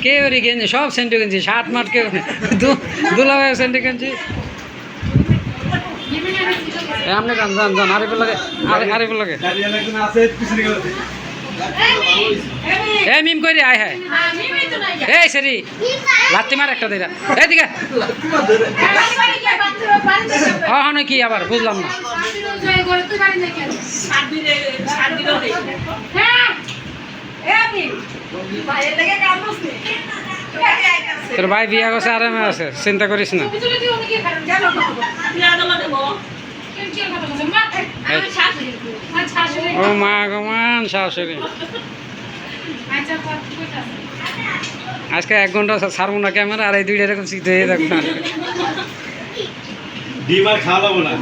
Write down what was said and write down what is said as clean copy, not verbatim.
কেউ গেঞ্জি সব সেন্টু গেঞ্জি শার্ট মাঠ কেউ দুলা ভাই সেন্টু গেঞ্জি আপনি যান যান যান আরিফুল লাগে আরিফুল লাগে এ মিম করি আয় হ্যাঁ এই সেরি লাত্তি মার একটা দিরা এইদিকে হ্যাঁ কি আবার বুঝলাম না তোর ভাই বিয়া করছে আরামে আছে চিন্তা করিস না ও মা গমান শাশুড়ি আজকে 1 ঘন্টা ছাড়বো না ক্যামেরা আর এই দুইটা এরকম শীত হয়ে থাকবো ডিম আর খাওয়া যাবো না